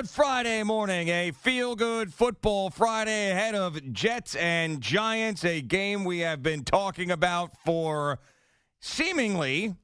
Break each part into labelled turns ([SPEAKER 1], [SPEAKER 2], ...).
[SPEAKER 1] Good Friday morning, a feel-good football Friday ahead of Jets and Giants, a game we have been talking about for seemingly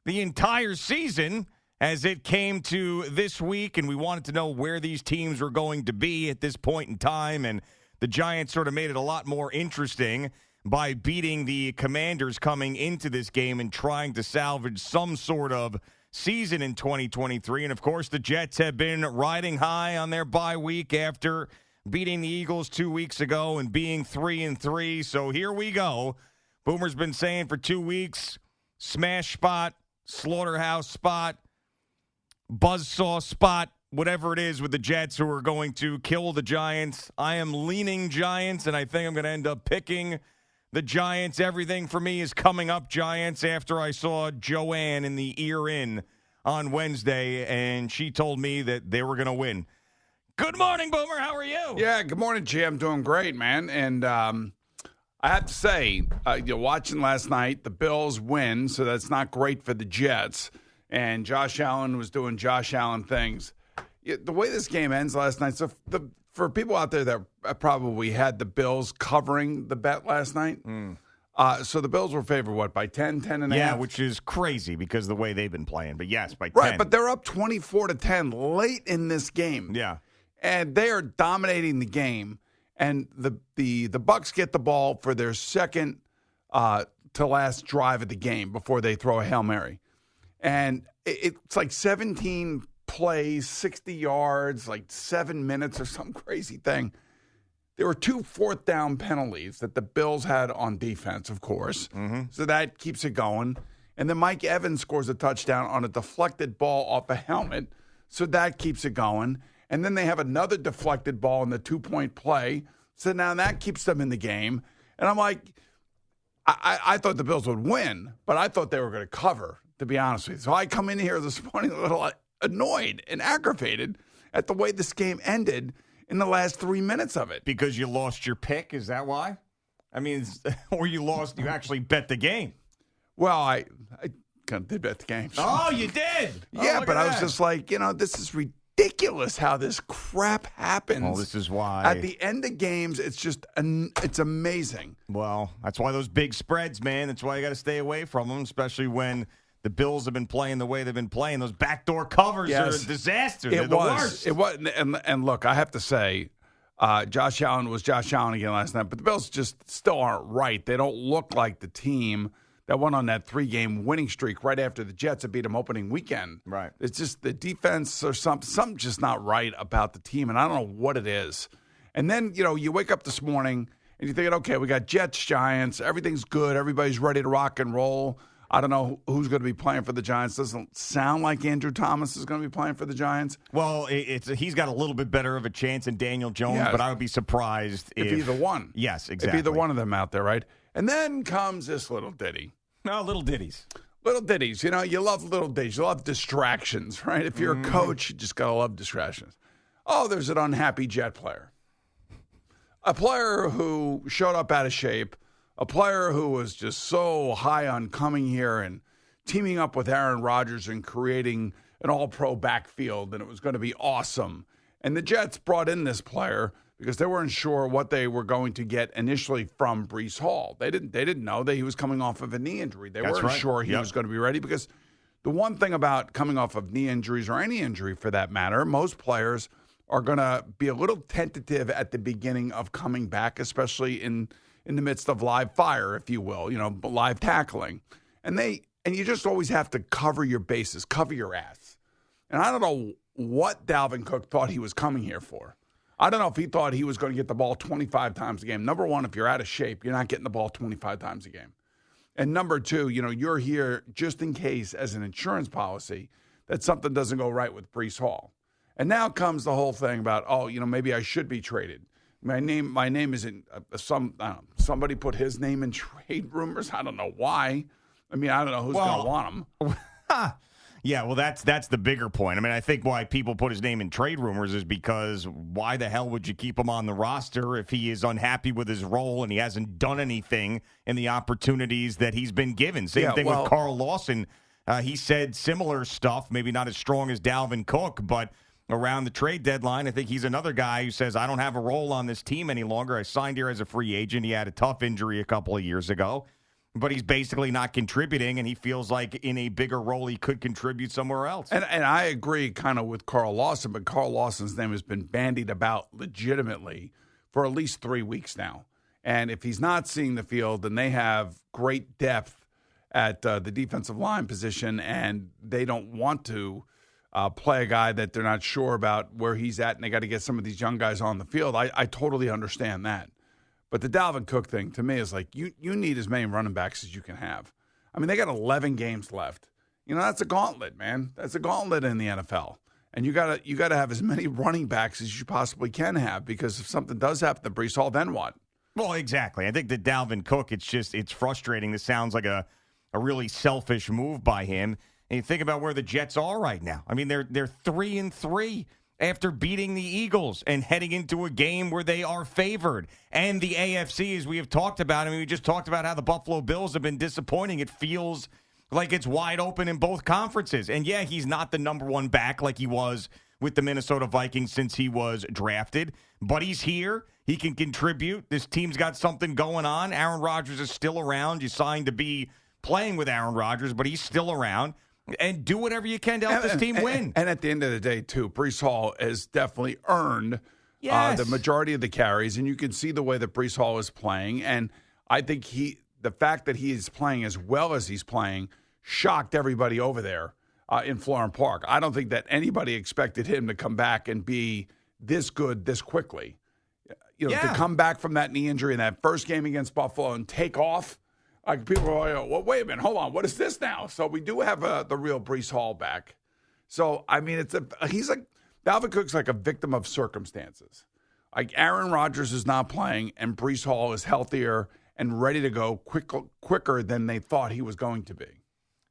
[SPEAKER 1] the entire season as it came to this week, and we wanted to know where these teams were going to be at this point in time, and the Giants sort of made it a lot more interesting by beating the Commanders coming into this game and trying to salvage some sort of season in 2023. And, of course, the Jets have been riding high on their bye week after beating the Eagles 2 weeks ago and being 3-3. So here we go. Boomer's been saying for 2 weeks, smash spot, slaughterhouse spot, buzzsaw spot, whatever it is with the Jets who are going to kill the Giants. I am leaning Giants, and I think I'm going to end up picking the Giants. Everything for me is coming up Giants after I saw Joanne in the ear in on Wednesday, and she told me that they were going to win. Good morning, Boomer. How are you?
[SPEAKER 2] Yeah, good morning, Jim. Doing great, man. And I have to say, you're watching last night, the Bills win, so that's not great for the Jets. And Josh Allen was doing Josh Allen things. The way this game ends last night, so for people out there that probably had the Bills covering the bet last night, so the Bills were favored, by 10 and a half?
[SPEAKER 1] Yeah, which is crazy because of the way they've been playing. But yes, by 10.
[SPEAKER 2] Right, but they're up 24-10 late in this game.
[SPEAKER 1] Yeah.
[SPEAKER 2] And they are dominating the game. And the Bucks get the ball for their second to last drive of the game before they throw a Hail Mary. And it's like 17 plays, 60 yards, like 7 minutes or some crazy thing. There were 2 fourth-down penalties that the Bills had on defense, of course. Mm-hmm. So that keeps it going. And then Mike Evans scores a touchdown on a deflected ball off a helmet. So that keeps it going. And then they have another deflected ball in the 2-point play. So now that keeps them in the game. And I'm like, I thought the Bills would win, but I thought they were going to cover, to be honest with you. So I come in here this morning a little annoyed and aggravated at the way this game ended in the last 3 minutes of it.
[SPEAKER 1] Because you lost your pick? Is that why? I mean, or you actually bet the game.
[SPEAKER 2] Well, I kind of did bet the game. So.
[SPEAKER 1] Oh, you did?
[SPEAKER 2] Yeah, but I was just like, this is ridiculous how this crap happens.
[SPEAKER 1] Well, this is why.
[SPEAKER 2] At the end of games, it's just, it's amazing.
[SPEAKER 1] Well, that's why those big spreads, man, that's why you got to stay away from them, especially when the Bills have been playing the way they've been playing. Those backdoor covers are a disaster. They're the worst.
[SPEAKER 2] It was. And look, I have to say, Josh Allen was Josh Allen again last night, but the Bills just still aren't right. They don't look like the team that went on that 3-game winning streak right after the Jets had beat them opening weekend.
[SPEAKER 1] Right.
[SPEAKER 2] It's just the defense or something just not right about the team, and I don't know what it is. And then, you wake up this morning and you're thinking, okay, we got Jets, Giants, everything's good, everybody's ready to rock and roll. I don't know who's going to be playing for the Giants. Doesn't sound like Andrew Thomas is going to be playing for the Giants.
[SPEAKER 1] Well, he's got a little bit better of a chance than Daniel Jones, but I would be surprised if
[SPEAKER 2] either one.
[SPEAKER 1] Yes, exactly.
[SPEAKER 2] If either one of them out there, right? And then comes this little ditty.
[SPEAKER 1] No, little ditties.
[SPEAKER 2] Little ditties. You love little ditties. You love distractions, right? If you're a coach, you just got to love distractions. Oh, there's an unhappy Jet player. A player who showed up out of shape. A player who was just so high on coming here and teaming up with Aaron Rodgers and creating an all-pro backfield, and it was going to be awesome. And the Jets brought in this player because they weren't sure what they were going to get initially from Breece Hall. They didn't know that he was coming off of a knee injury. They weren't sure he was going to be ready because the one thing about coming off of knee injuries or any injury for that matter, most players are going to be a little tentative at the beginning of coming back, especially in the midst of live fire, if you will, live tackling. And you just always have to cover your bases, cover your ass. And I don't know what Dalvin Cook thought he was coming here for. I don't know if he thought he was going to get the ball 25 times a game. Number one, if you're out of shape, you're not getting the ball 25 times a game. And number two, you're here just in case as an insurance policy that something doesn't go right with Breece Hall. And now comes the whole thing about, maybe I should be traded. My name isn't somebody put his name in trade rumors. I don't know why. I mean, I don't know who's going to want him.
[SPEAKER 1] Yeah, well, that's the bigger point. I mean, I think why people put his name in trade rumors is because why the hell would you keep him on the roster if he is unhappy with his role and he hasn't done anything in the opportunities that he's been given? Same thing with Carl Lawson. He said similar stuff, maybe not as strong as Dalvin Cook, but around the trade deadline. I think he's another guy who says, I don't have a role on this team any longer. I signed here as a free agent. He had a tough injury a couple of years ago, but he's basically not contributing, and he feels like in a bigger role he could contribute somewhere else.
[SPEAKER 2] And I agree kind of with Carl Lawson, but Carl Lawson's name has been bandied about legitimately for at least 3 weeks now. And if he's not seeing the field, then they have great depth at the defensive line position, and they don't want to play a guy that they're not sure about where he's at, and they got to get some of these young guys on the field. I totally understand that. But the Dalvin Cook thing, to me, is like you need as many running backs as you can have. I mean, they got 11 games left. You know, that's a gauntlet, man. That's a gauntlet in the NFL. And you gotta have as many running backs as you possibly can have, because if something does happen to Breece Hall, then what?
[SPEAKER 1] Well, exactly. I think that Dalvin Cook, it's frustrating. This sounds like a really selfish move by him. And you think about where the Jets are right now. I mean, they're 3-3 after beating the Eagles and heading into a game where they are favored. And the AFC, as we have talked about, I mean, we just talked about how the Buffalo Bills have been disappointing. It feels like it's wide open in both conferences. And yeah, he's not the number one back like he was with the Minnesota Vikings since he was drafted, but he's here. He can contribute. This team's got something going on. Aaron Rodgers is still around. You signed to be playing with Aaron Rodgers, but he's still around. And do whatever you can to help this team win.
[SPEAKER 2] And at the end of the day, too, Breece Hall has definitely earned the majority of the carries, and you can see the way that Breece Hall is playing. And I think the fact that he is playing as well as he's playing shocked everybody over there in Florham Park. I don't think that anybody expected him to come back and be this good this quickly. You know, to come back from that knee injury in that first game against Buffalo and take off. Like, people are like, well, wait a minute, hold on, what is this now? So we do have the real Breece Hall back. So, I mean, Dalvin Cook's like a victim of circumstances. Like, Aaron Rodgers is not playing, and Breece Hall is healthier and ready to go quicker than they thought he was going to be.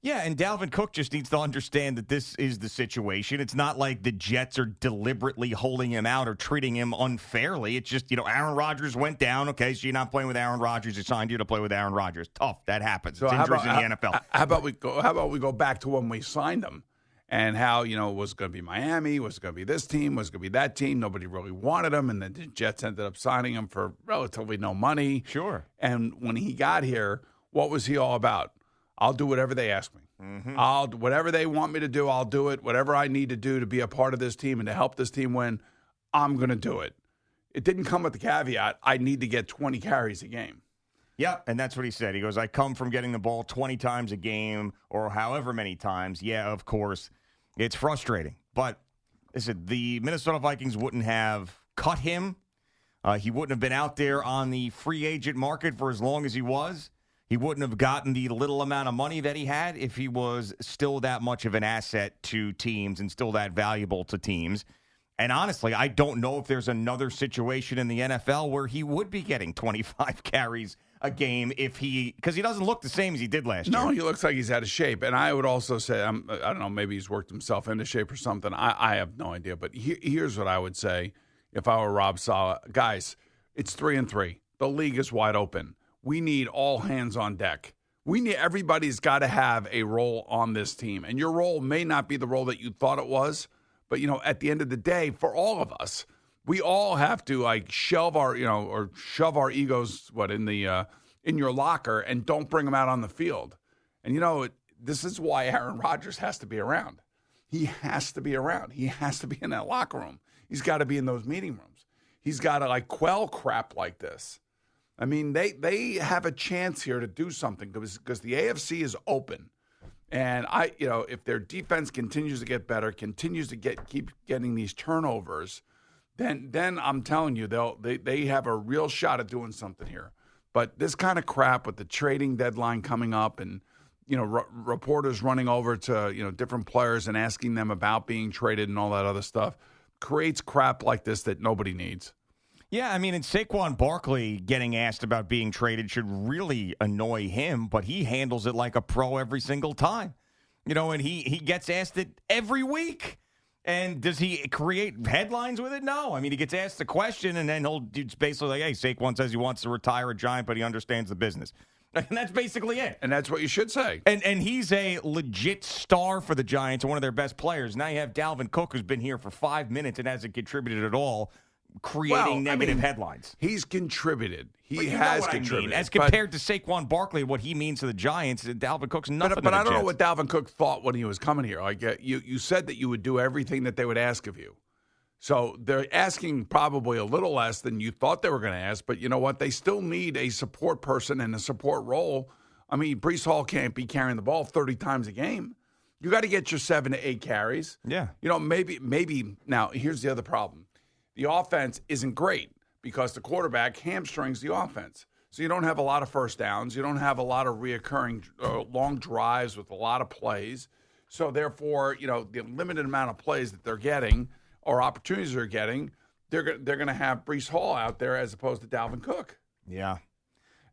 [SPEAKER 1] Yeah, and Dalvin Cook just needs to understand that this is the situation. It's not like the Jets are deliberately holding him out or treating him unfairly. It's just, Aaron Rodgers went down. Okay, so you're not playing with Aaron Rodgers. He signed you to play with Aaron Rodgers. Tough. That happens.
[SPEAKER 2] So
[SPEAKER 1] it's injuries in the NFL.
[SPEAKER 2] How about we go back to when we signed him and how, was it going to be Miami? Was it going to be this team? Was it going to be that team? Nobody really wanted him, and then the Jets ended up signing him for relatively no money.
[SPEAKER 1] Sure.
[SPEAKER 2] And when he got here, what was he all about? I'll do whatever they ask me. Mm-hmm. Whatever they want me to do, I'll do it. Whatever I need to do to be a part of this team and to help this team win, I'm going to do it. It didn't come with the caveat, I need to get 20 carries a game.
[SPEAKER 1] Yeah, and that's what he said. He goes, I come from getting the ball 20 times a game or however many times. Yeah, of course, it's frustrating. But listen, the Minnesota Vikings wouldn't have cut him. He wouldn't have been out there on the free agent market for as long as he was. He wouldn't have gotten the little amount of money that he had if he was still that much of an asset to teams and still that valuable to teams. And honestly, I don't know if there's another situation in the NFL where he would be getting 25 carries a game because he doesn't look the same as he did last year.
[SPEAKER 2] No, he looks like he's out of shape. And I would also say, I don't know, maybe he's worked himself into shape or something. I have no idea. But here's what I would say if I were Rob Saleh. Guys, it's 3-3. The league is wide open. We need all hands on deck. Everybody's got to have a role on this team. And your role may not be the role that you thought it was, but at the end of the day, for all of us, we all have to shelve our, or shove our egos in your locker and don't bring them out on the field. And this is why Aaron Rodgers has to be around. He has to be around. He has to be in that locker room. He's got to be in those meeting rooms. He's got to quell crap like this. I mean, they have a chance here to do something because the AFC is open. And if their defense continues to get better, continues to keep getting these turnovers, then I'm telling you, they have a real shot at doing something here. But this kind of crap with the trading deadline coming up and reporters running over to different players and asking them about being traded and all that other stuff creates crap like this that nobody needs.
[SPEAKER 1] Yeah, I mean, and Saquon Barkley getting asked about being traded should really annoy him, but he handles it like a pro every single time. And he gets asked it every week. And does he create headlines with it? No. I mean, he gets asked the question, and then it's basically like, hey, Saquon says he wants to retire a Giant, but he understands the business. And that's basically it.
[SPEAKER 2] And that's what you should say.
[SPEAKER 1] And he's a legit star for the Giants, one of their best players. Now you have Dalvin Cook, who's been here for 5 minutes and hasn't contributed at all, creating negative headlines.
[SPEAKER 2] He's contributed. He
[SPEAKER 1] has
[SPEAKER 2] has contributed.
[SPEAKER 1] As compared to Saquon Barkley, what he means to the Giants, Dalvin Cook's nothing.
[SPEAKER 2] But I don't know what Dalvin Cook thought when he was coming here. Like you said that you would do everything that they would ask of you. So they're asking probably a little less than you thought they were going to ask. But you know what? They still need a support person and a support role. I mean, Breece Hall can't be carrying the ball 30 times a game. You got to get your 7 to 8 carries.
[SPEAKER 1] Yeah.
[SPEAKER 2] You know, maybe now here's the other problem. The offense isn't great because the quarterback hamstrings the offense. So you don't have a lot of first downs. You don't have a lot of reoccurring long drives with a lot of plays. So therefore, you know, the limited amount of plays that they're getting or opportunities they're getting, they're going to have Breece Hall out there as opposed to Dalvin Cook.
[SPEAKER 1] Yeah.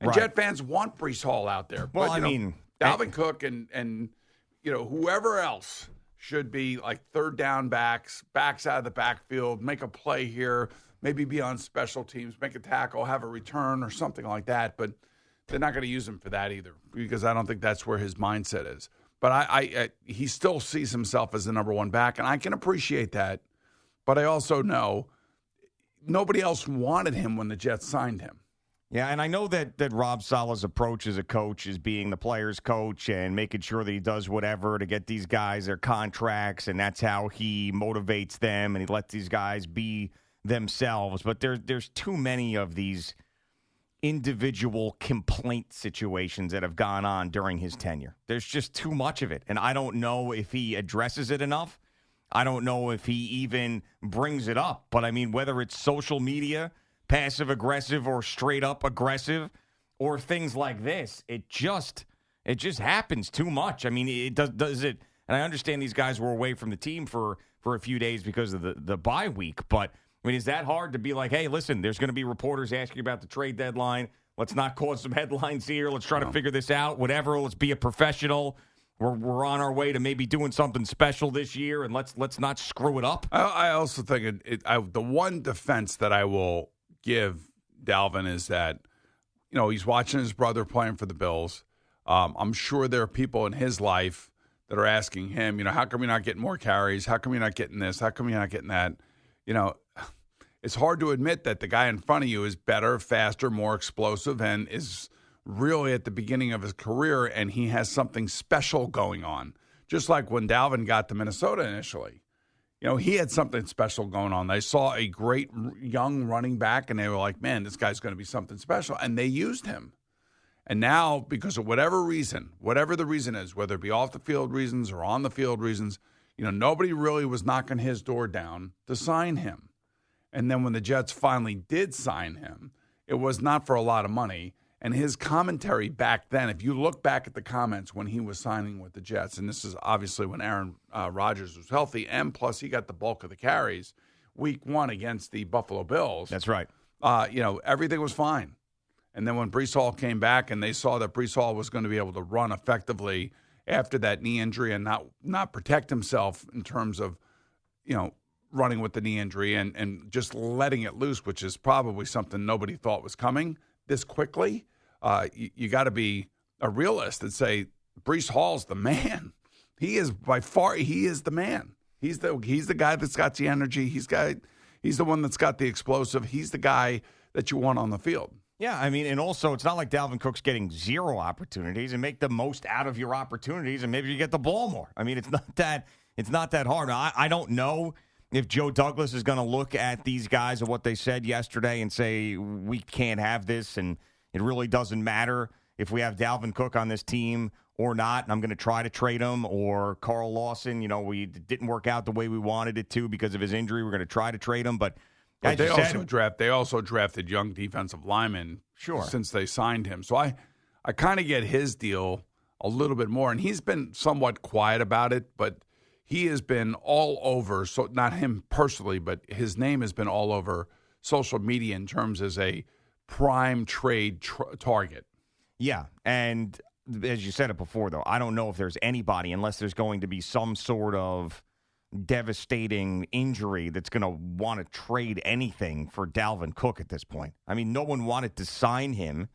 [SPEAKER 2] And
[SPEAKER 1] right.
[SPEAKER 2] Jet fans want Breece Hall out there.
[SPEAKER 1] Well,
[SPEAKER 2] but, Dalvin Cook and you know, whoever else should be like third down backs out of the backfield, make a play here, maybe be on special teams, make a tackle, have a return or something like that. But they're not going to use him for that either because I don't think that's where his mindset is. But he still sees himself as the number one back, and I can appreciate that. But I also know nobody else wanted him when the Jets signed him.
[SPEAKER 1] Yeah, and I know that Rob Saleh's approach as a coach is being the player's coach and making sure that he does whatever to get these guys their contracts, and that's how he motivates them, and he lets these guys be themselves. But there's too many of these individual complaint situations that have gone on during his tenure. There's just too much of it, and I don't know if he addresses it enough. I don't know if he even brings it up. But, I mean, whether it's social media, passive-aggressive or straight-up aggressive, or things like this, it just happens too much. I mean, it does it. And I understand these guys were away from the team for a few days because of the bye week. But, I mean, is that hard to be like, hey, listen, there's going to be reporters asking about the trade deadline. Let's not cause some headlines here. Let's try to figure this out. Whatever. Let's be a professional. We're on our way to maybe doing something special this year, and let's not screw it up.
[SPEAKER 2] I also think the one defense that I will give Dalvin is that, you know, he's watching his brother playing for the Bills. I'm sure there are people in his life that are asking him, you know, how come you're not getting more carries? How come you're not getting this? How come you're not getting that? You know, it's hard to admit that the guy in front of you is better, faster, more explosive, and is really at the beginning of his career, and he has something special going on. Just like when Dalvin got to Minnesota initially. You know, he had something special going on. They saw a great young running back, and they were like, man, this guy's going to be something special. And they used him. And now, because of whatever reason, whatever the reason is, whether it be off the field reasons or on the field reasons, you know, nobody really was knocking his door down to sign him. And then when the Jets finally did sign him, it was not for a lot of money. And his commentary back then, if you look back at the comments when he was signing with the Jets, and this is obviously when Aaron Rodgers was healthy, and plus he got the bulk of the carries week 1 against the Buffalo Bills.
[SPEAKER 1] That's right.
[SPEAKER 2] You know, everything was fine. And then when Breece Hall came back and they saw that Breece Hall was going to be able to run effectively after that knee injury and not protect himself in terms of, you know, running with the knee injury and just letting it loose, which is probably something nobody thought was coming this quickly. You got to be a realist and say Breece Hall's the man. He is by far. He is the man. He's the guy that's got the energy. He's the one that's got the explosive. He's the guy that you want on the field.
[SPEAKER 1] Yeah, I mean, and also it's not like Dalvin Cook's getting 0 opportunities, and make the most out of your opportunities, and maybe you get the ball more. I mean, it's not that hard. I don't know if Joe Douglas is going to look at these guys and what they said yesterday and say we can't have this, and it really doesn't matter if we have Dalvin Cook on this team or not, and I'm going to try to trade him, or Carl Lawson, you know, we didn't work out the way we wanted it to because of his injury. We're going to try to trade him, but
[SPEAKER 2] they also drafted young defensive linemen since they signed him. So I kind of get his deal a little bit more, and he's been somewhat quiet about it, but he has been all over, so not him personally, but his name has been all over social media in terms as a prime trade target.
[SPEAKER 1] Yeah, and as you said it before, though, I don't know if there's anybody, unless there's going to be some sort of devastating injury, that's going to want to trade anything for Dalvin Cook at this point. I mean, no one wanted to sign him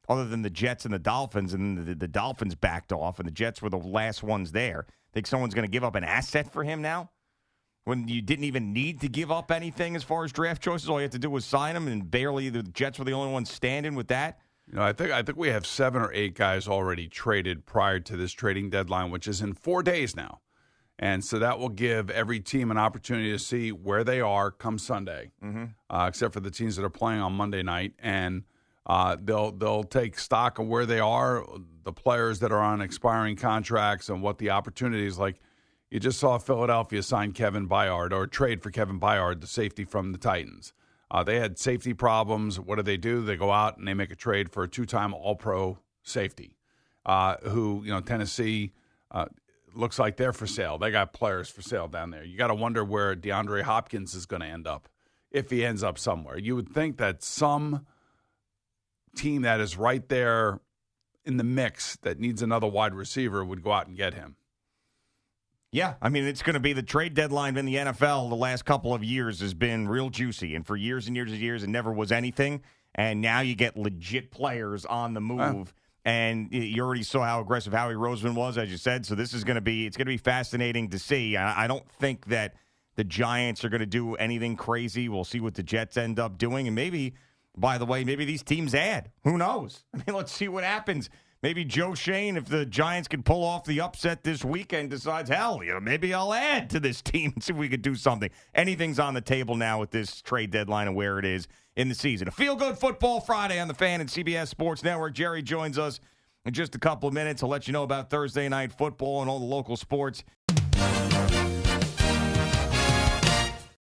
[SPEAKER 1] other than the Jets and the Dolphins, and the Dolphins backed off, and the Jets were the last ones there. Think someone's going to give up an asset for him now? When you didn't even need to give up anything as far as draft choices, all you had to do was sign him, and barely the Jets were the only ones standing with that.
[SPEAKER 2] I think we have 7 or 8 guys already traded prior to this trading deadline, which is in 4 days now. And so that will give every team an opportunity to see where they are come Sunday, except for the teams that are playing on Monday night. And they'll take stock of where they are, the players that are on expiring contracts, and what the opportunity is like. You just saw Philadelphia sign Kevin Byard or trade for Kevin Byard, the safety from the Titans. They had safety problems. What do? They go out and they make a trade for a 2-time All-Pro safety who, Tennessee looks like they're for sale. They got players for sale down there. You got to wonder where DeAndre Hopkins is going to end up, if he ends up somewhere. You would think that some team that is right there in the mix that needs another wide receiver would go out and get him.
[SPEAKER 1] Yeah, I mean, it's going to be the trade deadline in the NFL the last couple of years has been real juicy. And for years and years and years, it never was anything. And now you get legit players on the move. And you already saw how aggressive Howie Roseman was, as you said. So this is going to be fascinating to see. I don't think that the Giants are going to do anything crazy. We'll see what the Jets end up doing. And maybe, by the way, maybe these teams add. Who knows? I mean, let's see what happens. Maybe Joe Shane, if the Giants can pull off the upset this weekend, decides, maybe I'll add to this team and see if we could do something. Anything's on the table now with this trade deadline and where it is in the season. A feel-good football Friday on the Fan and CBS Sports Network. Jerry joins us in just a couple of minutes. I'll let you know about Thursday night football and all the local sports.